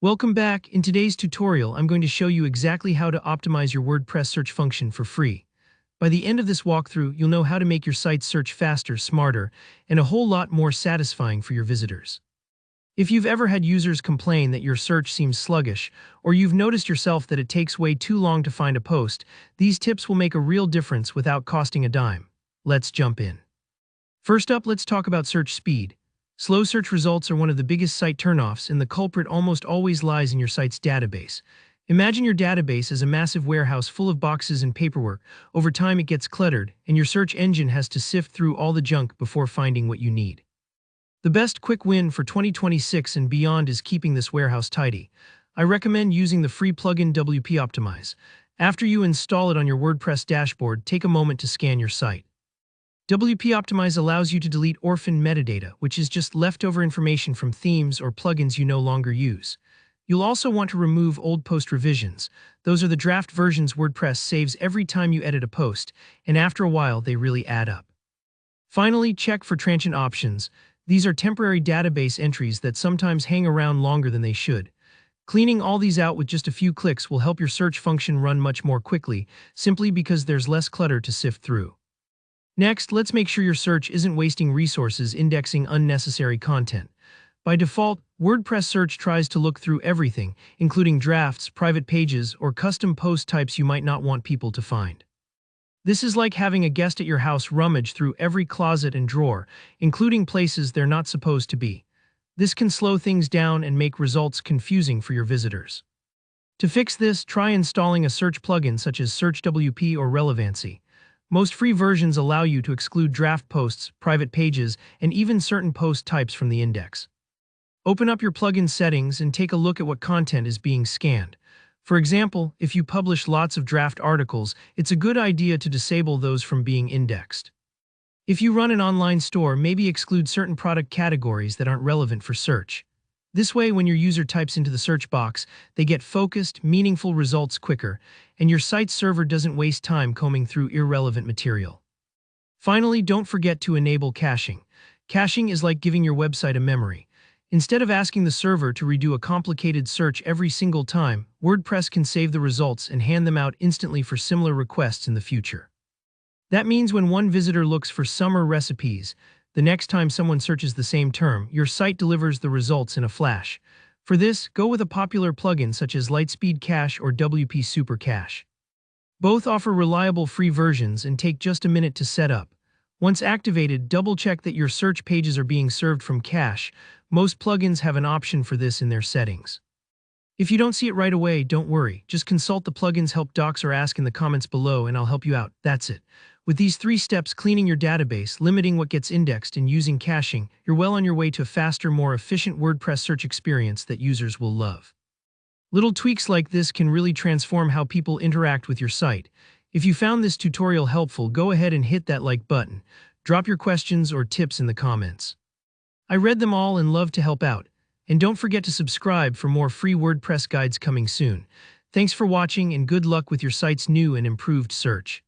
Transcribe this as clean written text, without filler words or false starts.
Welcome back. In today's tutorial, I'm going to show you exactly how to optimize your WordPress search function for free. By the end of this walkthrough, you'll know how to make your site's search faster, smarter, and a whole lot more satisfying for your visitors. If you've ever had users complain that your search seems sluggish, or you've noticed yourself that it takes way too long to find a post, these tips will make a real difference without costing a dime. Let's jump in. First up, let's talk about search speed. Slow search results are one of the biggest site turnoffs, and the culprit almost always lies in your site's database. Imagine your database as a massive warehouse full of boxes and paperwork. Over time, it gets cluttered, and your search engine has to sift through all the junk before finding what you need. The best quick win for 2026 and beyond is keeping this warehouse tidy. I recommend using the free plugin WP Optimize. After you install it on your WordPress dashboard, take a moment to scan your site. WP Optimize allows you to delete orphan metadata, which is just leftover information from themes or plugins you no longer use. You'll also want to remove old post revisions. Those are the draft versions WordPress saves every time you edit a post, and after a while they really add up. Finally, check for transient options. These are temporary database entries that sometimes hang around longer than they should. Cleaning all these out with just a few clicks will help your search function run much more quickly, simply because there's less clutter to sift through. Next, let's make sure your search isn't wasting resources indexing unnecessary content. By default, WordPress search tries to look through everything, including drafts, private pages, or custom post types you might not want people to find. This is like having a guest at your house rummage through every closet and drawer, including places they're not supposed to be. This can slow things down and make results confusing for your visitors. To fix this, try installing a search plugin such as Search WP or Relevancy. Most free versions allow you to exclude draft posts, private pages, and even certain post types from the index. Open up your plugin settings and take a look at what content is being scanned. For example, if you publish lots of draft articles, it's a good idea to disable those from being indexed. If you run an online store, maybe exclude certain product categories that aren't relevant for search. This way, when your user types into the search box, they get focused, meaningful results quicker, and your site's server doesn't waste time combing through irrelevant material. Finally, don't forget to enable caching. Caching is like giving your website a memory. Instead of asking the server to redo a complicated search every single time, WordPress can save the results and hand them out instantly for similar requests in the future. That means when one visitor looks for summer recipes, the next time someone searches the same term, your site delivers the results in a flash. For this, go with a popular plugin such as Lightspeed Cache or WP Super Cache. Both offer reliable free versions and take just a minute to set up. Once activated, double-check that your search pages are being served from cache. Most plugins have an option for this in their settings. If you don't see it right away, don't worry. Just consult the plugin's help docs or ask in the comments below and I'll help you out. That's it. With these 3 steps, cleaning your database, limiting what gets indexed, and using caching, you're well on your way to a faster, more efficient WordPress search experience that users will love. Little tweaks like this can really transform how people interact with your site. If you found this tutorial helpful, go ahead and hit that like button. Drop your questions or tips in the comments. I read them all and love to help out. And don't forget to subscribe for more free WordPress guides coming soon. Thanks for watching and good luck with your site's new and improved search.